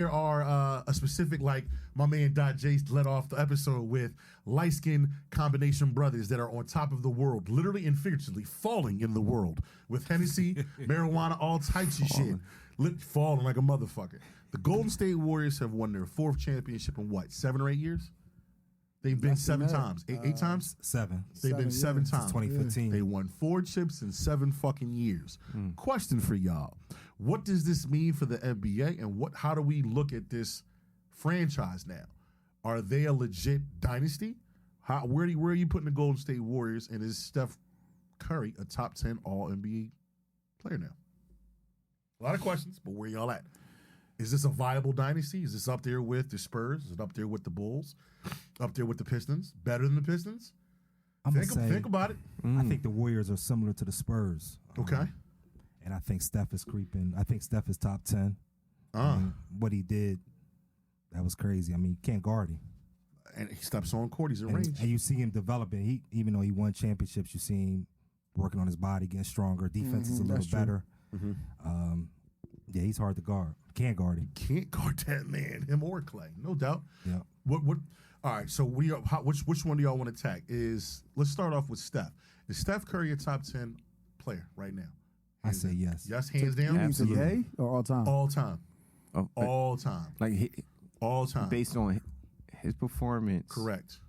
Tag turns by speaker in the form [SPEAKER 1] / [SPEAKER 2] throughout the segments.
[SPEAKER 1] There are a specific, like my man Dot Jace led off the episode with, light-skinned combination brothers that are on top of the world, literally and figuratively falling in the world with Hennessy, marijuana, all types of shit. Falling like a motherfucker. The Golden State Warriors have won their 4th championship in what, 7 or 8 years? They've been 7 times. 8 times?
[SPEAKER 2] 7.
[SPEAKER 1] They've been 7 times.
[SPEAKER 2] Since 2015.
[SPEAKER 1] They won 4 chips in 7 fucking years. Question for y'all. What does this mean for the NBA, and how do we look at this franchise now? Are they a legit dynasty? Where are you putting the Golden State Warriors, and is Steph Curry a top 10 all-NBA player now? A lot of questions, but where y'all at? Is this a viable dynasty? Is this up there with the Spurs? Is it up there with the Bulls? Up there with the Pistons? Better than the Pistons? Think about it.
[SPEAKER 2] I think the Warriors are similar to the Spurs.
[SPEAKER 1] Okay.
[SPEAKER 2] And I think Steph is creeping. I think Steph is top 10. What he did, that was crazy. I mean, you can't guard him.
[SPEAKER 1] And he steps on court. He's in range.
[SPEAKER 2] And you see him developing. Even though he won championships, you see him working on his body, getting stronger. Defense is a little better. Yeah, he's hard to guard. Can't guard him.
[SPEAKER 1] Can't guard that man, him or Clay, no doubt.
[SPEAKER 2] Yeah.
[SPEAKER 1] What? All right. So which one do y'all want to attack? Let's start off with Steph. Is Steph Curry a top 10 player right now?
[SPEAKER 2] I say yes.
[SPEAKER 1] Yes, hands down.
[SPEAKER 3] Today or all time?
[SPEAKER 1] All time. All time. All time.
[SPEAKER 4] Based on his performance.
[SPEAKER 1] Correct.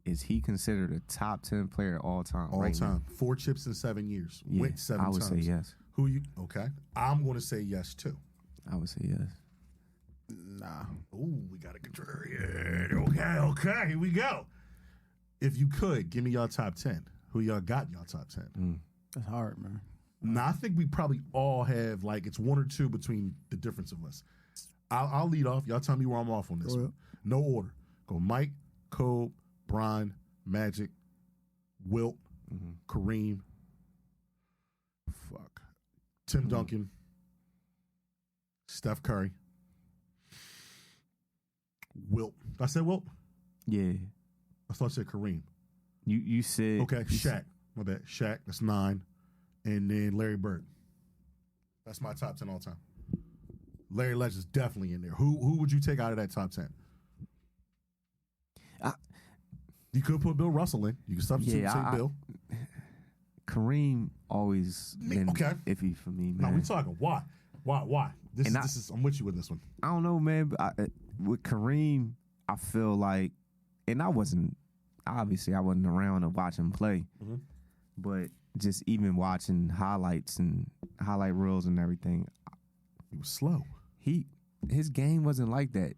[SPEAKER 4] Is he considered a top 10 player all time?
[SPEAKER 1] All
[SPEAKER 4] right
[SPEAKER 1] time.
[SPEAKER 4] Now?
[SPEAKER 1] 4 chips in 7 years.
[SPEAKER 4] Yeah,
[SPEAKER 1] Went 7 times.
[SPEAKER 4] I would say yes.
[SPEAKER 1] Okay. I'm going to say yes too.
[SPEAKER 4] I would say yes.
[SPEAKER 3] Nah.
[SPEAKER 1] Ooh, we got a contrarian. Okay, here we go. If you could, give me y'all top 10. Who y'all got in y'all top 10?
[SPEAKER 3] That's hard, man.
[SPEAKER 1] Now, I think we probably all have, it's 1 or 2 between the difference of us. I'll lead off. Y'all tell me where I'm off on this one. No order. Go Mike, Kobe, Brian, Magic, Wilt, Kareem, Tim Duncan, Steph Curry, Wilt. Did I say Wilt?
[SPEAKER 4] Yeah.
[SPEAKER 1] I thought I said Kareem.
[SPEAKER 4] You said...
[SPEAKER 1] Okay, Shaq. My bad. Shaq, that's 9. And then Larry Bird. That's my top 10 all time. Larry Legend's definitely in there. Who would you take out of that top 10? You could put Bill Russell in. You could substitute and say Bill.
[SPEAKER 4] Kareem always been iffy for me, man.
[SPEAKER 1] No, we talking why? This is I'm with you with this one.
[SPEAKER 4] I don't know, man. But with Kareem, I feel like, and I wasn't around to watch him play, but just even watching highlights and highlight reels and everything,
[SPEAKER 1] he was slow.
[SPEAKER 4] His game wasn't like that.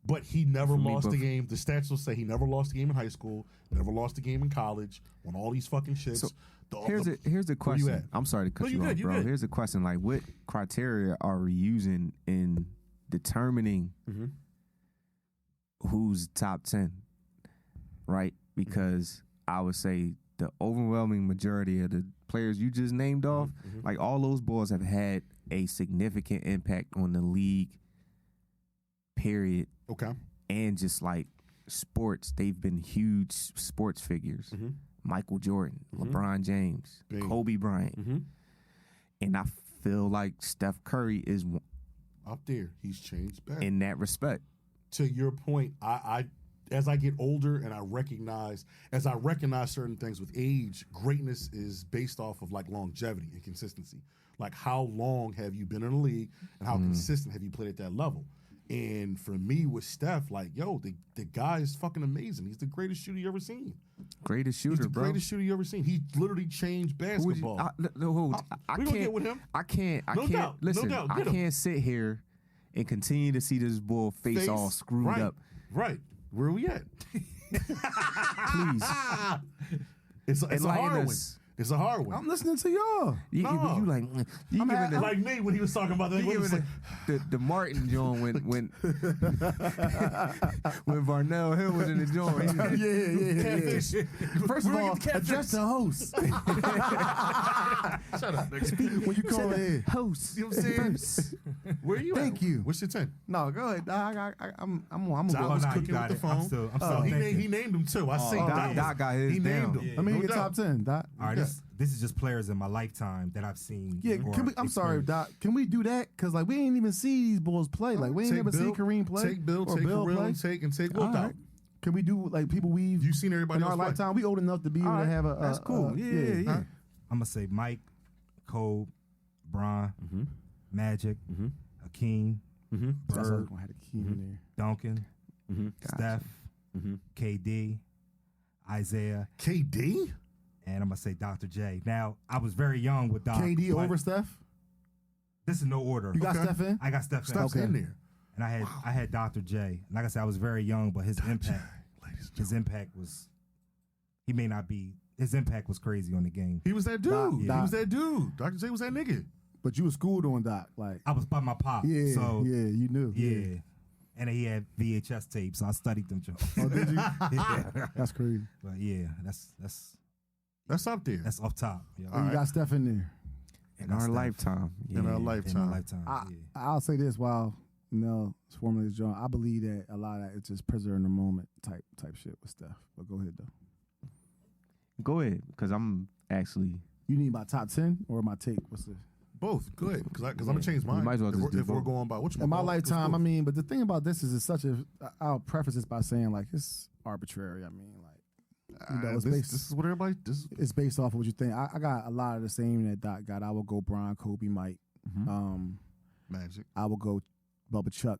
[SPEAKER 1] But he never lost a game. The stats will say he never lost a game in high school, never lost a game in college, won all these fucking shits.
[SPEAKER 4] So here's the question. I'm sorry to cut you off, bro.
[SPEAKER 1] Good.
[SPEAKER 4] Here's the question. Like, what criteria are we using in determining who's top 10, right? Because I would say the overwhelming majority of the players you just named off, like all those boys have had a significant impact on the league, period.
[SPEAKER 1] Okay.
[SPEAKER 4] And just like sports, they've been huge sports figures. Michael Jordan, LeBron James, Kobe Bryant. And I feel like Steph Curry is
[SPEAKER 1] up there. He's changed back.
[SPEAKER 4] In that respect.
[SPEAKER 1] To your point, I as I get older and I recognize certain things with age, greatness is based off of longevity and consistency. Like how long have you been in the league and how consistent have you played at that level? And for me with Steph, the guy is fucking amazing. He's the greatest shooter you ever seen.
[SPEAKER 4] Greatest shooter, bro.
[SPEAKER 1] Greatest shooter you ever seen. He literally changed basketball.
[SPEAKER 4] We
[SPEAKER 1] gonna get with him.
[SPEAKER 4] I can't. Listen,
[SPEAKER 1] no doubt.
[SPEAKER 4] I can't sit here and continue to see this bull face all screwed up.
[SPEAKER 1] Right. Where are we at?
[SPEAKER 4] Please.
[SPEAKER 1] It's a hard one. It's a hard one.
[SPEAKER 3] I'm listening to y'all.
[SPEAKER 4] You like
[SPEAKER 1] me when he was talking about that.
[SPEAKER 4] You giving the Martin joint when Varnell Hill was in the joint.
[SPEAKER 3] Yeah. First of all, address the host.
[SPEAKER 1] Shut up, nigga.
[SPEAKER 3] When you call it
[SPEAKER 4] host,
[SPEAKER 1] you know what I'm saying? Where are you?
[SPEAKER 3] Thank you.
[SPEAKER 1] What's your 10?
[SPEAKER 3] No, go ahead. I'm
[SPEAKER 1] I was cooking with the phone.
[SPEAKER 2] I'm still
[SPEAKER 1] he named him too. I see
[SPEAKER 4] Doc got his.
[SPEAKER 1] He named him.
[SPEAKER 3] Let me get top 10. Dot.
[SPEAKER 2] All right, this is just players in my lifetime that I've seen.
[SPEAKER 3] Yeah,
[SPEAKER 2] or
[SPEAKER 3] can we, I'm sorry,
[SPEAKER 2] experienced.
[SPEAKER 3] Doc. Can we do that? Because like we ain't even see these Bulls play. Like we ain't never see Kareem play.
[SPEAKER 1] Take Bill,
[SPEAKER 3] or
[SPEAKER 1] take
[SPEAKER 3] Bill
[SPEAKER 1] Kirill,
[SPEAKER 3] play.
[SPEAKER 1] and take Wilt
[SPEAKER 3] All
[SPEAKER 1] out.
[SPEAKER 3] right. Can we do like people we've
[SPEAKER 1] You've seen everybody
[SPEAKER 3] in
[SPEAKER 1] else
[SPEAKER 3] our
[SPEAKER 1] play.
[SPEAKER 3] lifetime? We old enough to be able
[SPEAKER 1] All
[SPEAKER 3] to
[SPEAKER 1] right.
[SPEAKER 3] have a.
[SPEAKER 4] That's cool. Yeah.
[SPEAKER 1] All right.
[SPEAKER 2] I'm gonna say Mike, Cole, Bron, Magic, Hakeem,
[SPEAKER 3] That's
[SPEAKER 2] Bird,
[SPEAKER 3] gonna have the key in there.
[SPEAKER 2] Duncan, Steph, KD, Isaiah,
[SPEAKER 1] KD?
[SPEAKER 2] and I'm gonna say Dr. J. Now I was very young with Doc.
[SPEAKER 3] KD
[SPEAKER 2] but
[SPEAKER 3] over Steph.
[SPEAKER 2] This is no order.
[SPEAKER 3] You got
[SPEAKER 1] Okay.
[SPEAKER 3] Steph in.
[SPEAKER 2] I got Steph.
[SPEAKER 1] Steph's
[SPEAKER 2] in.
[SPEAKER 1] in there.
[SPEAKER 2] And I had Dr. J. Like I said, I was very young, but his impact,
[SPEAKER 1] Ladies and
[SPEAKER 2] his impact was, he may not be, his impact was crazy on the game.
[SPEAKER 1] He was that dude.
[SPEAKER 3] Doc,
[SPEAKER 1] He
[SPEAKER 3] Doc.
[SPEAKER 1] was that dude. Dr. J was that nigga.
[SPEAKER 3] But you was schooled on Doc. Like
[SPEAKER 2] I was by my pop,
[SPEAKER 3] yeah,
[SPEAKER 2] so
[SPEAKER 3] yeah, you knew.
[SPEAKER 2] yeah. And he had VHS tapes, so I studied them. Joe.
[SPEAKER 3] Oh, did you?
[SPEAKER 2] Yeah.
[SPEAKER 3] That's crazy.
[SPEAKER 2] But yeah, that's
[SPEAKER 1] That's up there.
[SPEAKER 2] that's off top. Yeah.
[SPEAKER 3] You got Steph in there.
[SPEAKER 4] In our lifetime.
[SPEAKER 1] In our
[SPEAKER 4] Yeah.
[SPEAKER 2] In my
[SPEAKER 1] lifetime.
[SPEAKER 2] lifetime.
[SPEAKER 3] I'll say this while it's formerly John. I believe that a lot of that is just preserving the moment type shit with Steph. But go ahead though.
[SPEAKER 4] Go ahead, because I'm actually.
[SPEAKER 3] You need my top 10 or my take? What's the
[SPEAKER 1] Both. Good. Because I'm going to change mine.
[SPEAKER 4] might as well
[SPEAKER 1] if
[SPEAKER 4] just
[SPEAKER 1] we're,
[SPEAKER 4] do
[SPEAKER 1] if we're
[SPEAKER 4] both.
[SPEAKER 1] going by what you
[SPEAKER 3] in my lifetime? I mean, but the thing about this is it's such a. I'll preface this by saying like it's arbitrary. I mean, like you know, it's
[SPEAKER 1] this,
[SPEAKER 3] based.
[SPEAKER 1] this is what everybody. This,
[SPEAKER 3] It's based off of what you think. I got a lot of the same that Doc got. I will go Bron, Kobe, Mike.
[SPEAKER 1] Magic.
[SPEAKER 3] I will go Bubba Chuck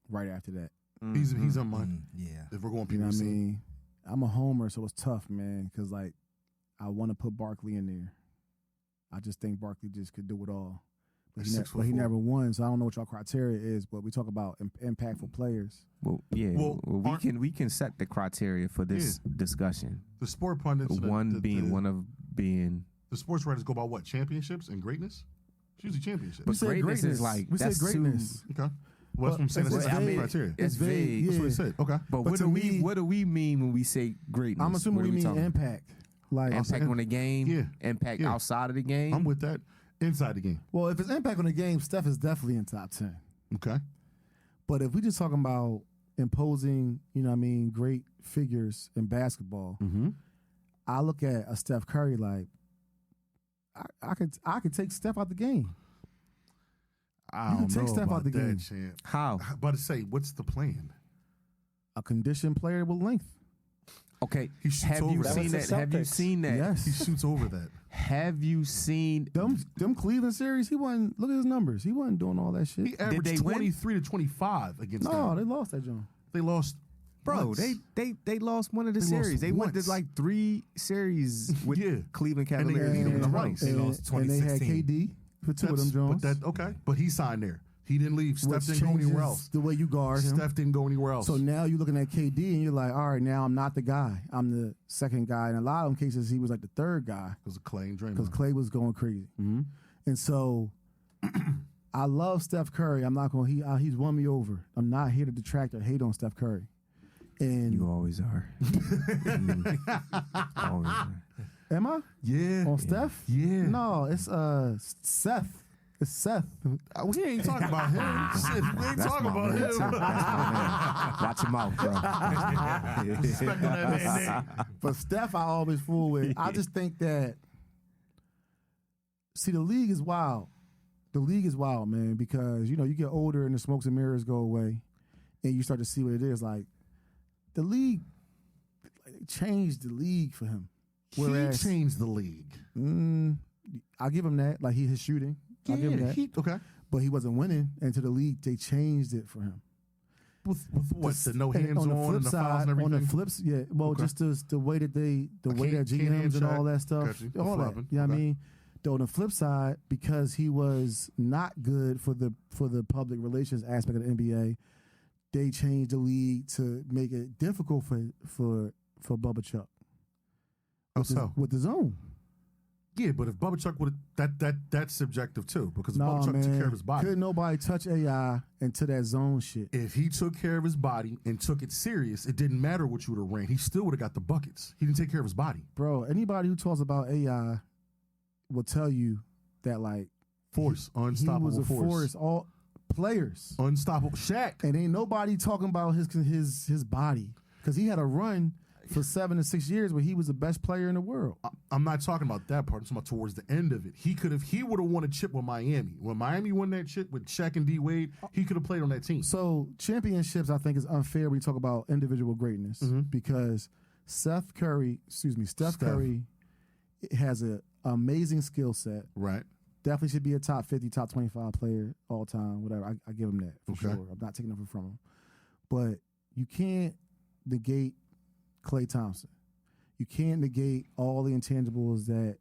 [SPEAKER 3] right after that.
[SPEAKER 1] He's on mine.
[SPEAKER 2] Yeah.
[SPEAKER 1] If we're going
[SPEAKER 3] You know what I
[SPEAKER 1] PBC.
[SPEAKER 3] mean? I'm a homer, so it's tough, man. Because like, I want to put Barkley in there. I just think Barkley just could do it all, but
[SPEAKER 1] He's
[SPEAKER 3] but he
[SPEAKER 1] 6'4".
[SPEAKER 3] never won. So I don't know what your criteria is. But we talk about impactful players.
[SPEAKER 4] Well, yeah.
[SPEAKER 1] Well,
[SPEAKER 4] Well, we can set the criteria for this discussion.
[SPEAKER 1] The sport pundits. and
[SPEAKER 4] One
[SPEAKER 1] the,
[SPEAKER 4] being
[SPEAKER 1] the,
[SPEAKER 4] one of being.
[SPEAKER 1] The sports writers go by what? Championships and greatness? It's usually championships.
[SPEAKER 4] But
[SPEAKER 3] said
[SPEAKER 4] greatness
[SPEAKER 3] greatness.
[SPEAKER 4] is like
[SPEAKER 3] We said
[SPEAKER 4] that's
[SPEAKER 3] greatness.
[SPEAKER 1] Okay. Well, that's what I'm saying.
[SPEAKER 3] But
[SPEAKER 1] That's
[SPEAKER 3] it's
[SPEAKER 1] the
[SPEAKER 3] vague.
[SPEAKER 1] criteria.
[SPEAKER 4] It's vague.
[SPEAKER 1] That's what he said. Okay.
[SPEAKER 4] But
[SPEAKER 3] But
[SPEAKER 4] what
[SPEAKER 3] to
[SPEAKER 4] do
[SPEAKER 3] me-
[SPEAKER 4] what do we mean when we say greatness?
[SPEAKER 3] I'm assuming
[SPEAKER 4] What
[SPEAKER 3] we
[SPEAKER 4] are
[SPEAKER 3] mean
[SPEAKER 4] talking-
[SPEAKER 3] impact. Like,
[SPEAKER 4] impact on the game.
[SPEAKER 1] Yeah.
[SPEAKER 4] Impact
[SPEAKER 1] Yeah.
[SPEAKER 4] outside of the game.
[SPEAKER 1] I'm with that. Inside the game.
[SPEAKER 3] well, if it's impact on the game, Steph is definitely in top 10.
[SPEAKER 1] Okay.
[SPEAKER 3] But if we just talking about imposing, you know what I mean, great figures in basketball, I look at a Steph Curry like I could take Steph out the game.
[SPEAKER 1] I
[SPEAKER 3] You can
[SPEAKER 1] don't
[SPEAKER 3] take
[SPEAKER 1] know
[SPEAKER 3] Steph out
[SPEAKER 1] about
[SPEAKER 3] the
[SPEAKER 1] that,
[SPEAKER 3] game.
[SPEAKER 1] champ.
[SPEAKER 4] How?
[SPEAKER 1] I'm about to say, what's the plan?
[SPEAKER 3] A conditioned player with length.
[SPEAKER 4] Okay.
[SPEAKER 1] He shoots
[SPEAKER 4] Have you
[SPEAKER 1] over that.
[SPEAKER 4] seen
[SPEAKER 5] was
[SPEAKER 4] that?
[SPEAKER 5] the
[SPEAKER 4] Have you
[SPEAKER 5] Celtics.
[SPEAKER 4] seen that?
[SPEAKER 3] Yes.
[SPEAKER 1] He shoots over that.
[SPEAKER 4] Have you seen?
[SPEAKER 3] Them Cleveland series, he wasn't. Look at his numbers. He wasn't doing all that shit.
[SPEAKER 1] He averaged
[SPEAKER 4] they win?
[SPEAKER 1] 23 to 25 against
[SPEAKER 3] No,
[SPEAKER 1] them.
[SPEAKER 3] they lost that joint.
[SPEAKER 1] They lost.
[SPEAKER 4] Bro,
[SPEAKER 1] once.
[SPEAKER 4] they lost one of the
[SPEAKER 1] They lost
[SPEAKER 4] series. They went
[SPEAKER 1] once.
[SPEAKER 4] to like 3 series with
[SPEAKER 1] Yeah.
[SPEAKER 4] Cleveland
[SPEAKER 1] And they
[SPEAKER 4] Cavaliers.
[SPEAKER 1] beat them
[SPEAKER 4] in a row.
[SPEAKER 1] twice.
[SPEAKER 2] They lost
[SPEAKER 3] and they had
[SPEAKER 2] 2016.
[SPEAKER 3] KD for two of them
[SPEAKER 1] But
[SPEAKER 3] joints.
[SPEAKER 1] that okay. But he signed there. He didn't leave. Steph
[SPEAKER 3] which
[SPEAKER 1] didn't go
[SPEAKER 3] changes
[SPEAKER 1] anywhere else.
[SPEAKER 3] the way you guard him.
[SPEAKER 1] Steph didn't go anywhere else.
[SPEAKER 3] So now you're looking at KD and you're like, all right, now I'm not the guy. I'm the second guy. In a lot of them cases, he was like the third guy
[SPEAKER 1] because of Clay and Draymond.
[SPEAKER 3] because Clay was going crazy. And so I love Steph Curry. I'm not going to, he's won me over. I'm not here to detract or hate on Steph Curry. And
[SPEAKER 4] You always are. Always are.
[SPEAKER 3] am I?
[SPEAKER 1] Yeah.
[SPEAKER 3] On Steph?
[SPEAKER 1] Yeah.
[SPEAKER 3] No, it's Seth. It's Seth.
[SPEAKER 1] We ain't talking about him. Shit, we ain't
[SPEAKER 4] That's
[SPEAKER 1] talking
[SPEAKER 4] my
[SPEAKER 1] about
[SPEAKER 4] man,
[SPEAKER 1] him.
[SPEAKER 4] too. That's my man. Watch your mouth, bro.
[SPEAKER 1] Respect on that name.
[SPEAKER 3] But Steph, I always fool with. I just think that, see, the league is wild. The league is wild, man, because, you know, you get older and the smokes and mirrors go away and you start to see what it is. Like, the league, like, they changed the league for him. Whereas,
[SPEAKER 1] he changed the league.
[SPEAKER 3] I'll give him that. Like, his shooting. I'll give him that.
[SPEAKER 1] Okay.
[SPEAKER 3] But he wasn't winning. And to the league, they changed it for him.
[SPEAKER 1] With what? The no
[SPEAKER 3] And
[SPEAKER 1] hands on, and the fouls and everything?
[SPEAKER 3] on the flips, yeah. Well,
[SPEAKER 1] Okay.
[SPEAKER 3] just the way that the way that
[SPEAKER 1] Can't hand
[SPEAKER 3] GMs and all
[SPEAKER 1] check.
[SPEAKER 3] that stuff,
[SPEAKER 1] Got you. The
[SPEAKER 3] all that.
[SPEAKER 1] flapping.
[SPEAKER 3] You know what I
[SPEAKER 1] Okay.
[SPEAKER 3] mean? Though on the flip side, because he was not good for the public relations aspect of the NBA, they changed the league to make it difficult for Bubba Chuck.
[SPEAKER 1] How so?
[SPEAKER 3] With the zone.
[SPEAKER 1] Yeah, but if Bubba Chuck would that's subjective too, because
[SPEAKER 3] No,
[SPEAKER 1] Bubba Chuck
[SPEAKER 3] man.
[SPEAKER 1] took care of his body.
[SPEAKER 3] Couldn't nobody touch AI into that zone shit.
[SPEAKER 1] If he took care of his body and took it serious, it didn't matter what you would have ran. He still would have got the buckets. He didn't take care of his body.
[SPEAKER 3] Bro, anybody who talks about AI will tell you that, like,
[SPEAKER 1] Force,
[SPEAKER 3] he
[SPEAKER 1] unstoppable
[SPEAKER 3] was a
[SPEAKER 1] force.
[SPEAKER 3] all players.
[SPEAKER 1] Unstoppable. Shaq.
[SPEAKER 3] And ain't nobody talking about his body because he had a run for 7 to 6 years where he was the best player in the world.
[SPEAKER 1] I'm not talking about that part. I'm talking about towards the end of it. He would have won a chip with Miami. When Miami won that chip with Shaq and D Wade, he could have played on that team.
[SPEAKER 3] So championships, I think, is unfair when you talk about individual greatness because Steph Curry has an amazing skill set.
[SPEAKER 1] Right.
[SPEAKER 3] Definitely should be a top 50, top 25 player all time, whatever. I give him that for sure. I'm not taking nothing from him. But you can't negate Klay Thompson. You can't negate all the intangibles that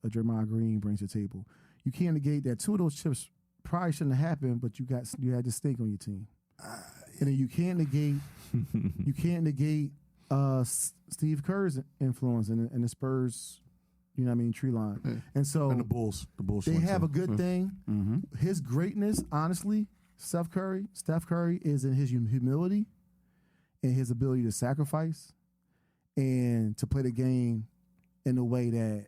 [SPEAKER 3] Draymond Green brings to the table. You can't negate that 2 of those chips probably shouldn't have happened, but you had this stink on your team. And then you can't negate Steve Kerr's influence in the Spurs, tree line.
[SPEAKER 1] Yeah.
[SPEAKER 3] And so
[SPEAKER 1] And the Bulls.
[SPEAKER 3] they have a good thing. His greatness, honestly, Steph Curry is in his humility and his ability to sacrifice and to play the game in a way that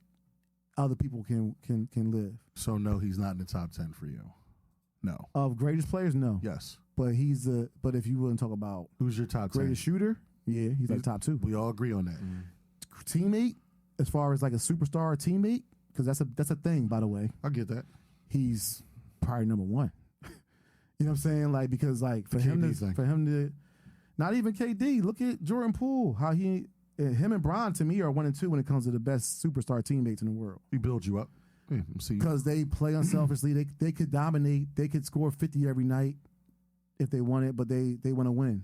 [SPEAKER 3] other people can live.
[SPEAKER 1] So no, he's not in the top 10 for you. No.
[SPEAKER 3] Of greatest players, no.
[SPEAKER 1] Yes.
[SPEAKER 3] But but if you wouldn't talk about
[SPEAKER 1] Who's your top 10?
[SPEAKER 3] greatest shooter, yeah, he's like top 2.
[SPEAKER 1] We all agree on that.
[SPEAKER 3] Teammate, as far as like a superstar teammate, because that's a thing, by the way.
[SPEAKER 1] I get that.
[SPEAKER 3] He's probably number 1. You know what I'm saying? Like because like for him to not even KD. Look at Jordan Poole. How him and Bron to me are 1 and 2 when it comes to the best superstar teammates in the world.
[SPEAKER 1] He builds you up. Yeah,
[SPEAKER 3] Because they play unselfishly. They could dominate. They could score 50 every night if they wanted, but they want to win.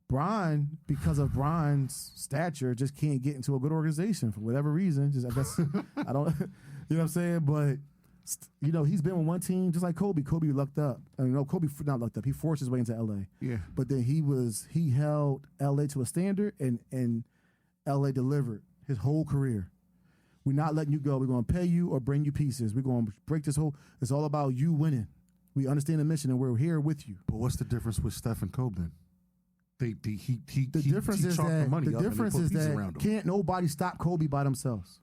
[SPEAKER 3] Bron, because of Bron's stature, just can't get into a good organization for whatever reason. Just I guess I don't. You know what I'm saying? But he's been with one team just like Kobe. Kobe lucked up. Kobe not lucked up. He forced his way into LA.
[SPEAKER 1] Yeah.
[SPEAKER 3] But then he held LA to a standard, and LA delivered his whole career. We're not letting you go. We're going to pay you or bring you pieces. We're going to break this whole. It's all about you winning. We understand the mission, and we're here with you.
[SPEAKER 1] But what's the difference with Steph and Kobe then? The
[SPEAKER 3] difference is that can't nobody stop Kobe by themselves.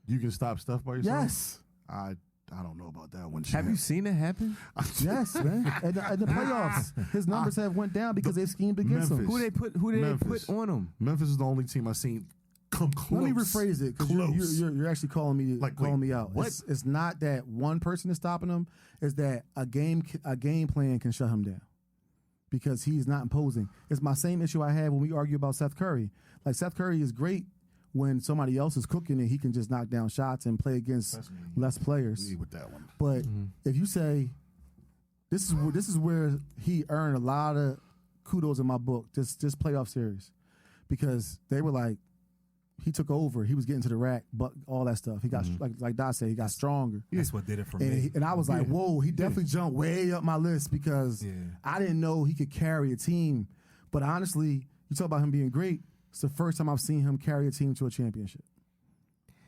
[SPEAKER 1] You can stop Steph by yourself?
[SPEAKER 3] Yes.
[SPEAKER 1] I don't know about that one.
[SPEAKER 4] Have you seen it happen?
[SPEAKER 3] Yes, man. At the playoffs, his numbers have went down because they schemed against him.
[SPEAKER 4] Who they put on him?
[SPEAKER 1] Memphis is the only team I've seen come close.
[SPEAKER 3] Let me rephrase it because you're actually calling me out.
[SPEAKER 1] What?
[SPEAKER 3] It's not that one person is stopping him. It's that a game plan can shut him down because he's not imposing. It's my same issue I had when we argue about Seth Curry. Like Seth Curry is great when somebody else is cooking and he can just knock down shots and play against less players.
[SPEAKER 1] With that one.
[SPEAKER 3] But if you say this is where he earned a lot of kudos in my book, this playoff series, because they were like, he took over. He was getting to the rack, but all that stuff. He got like Doc said, he got stronger.
[SPEAKER 2] That's what did it for me.
[SPEAKER 3] And I was like, whoa, he definitely jumped way up my list because I didn't know he could carry a team. But honestly, you talk about him being great. It's the first time I've seen him carry a team to a championship.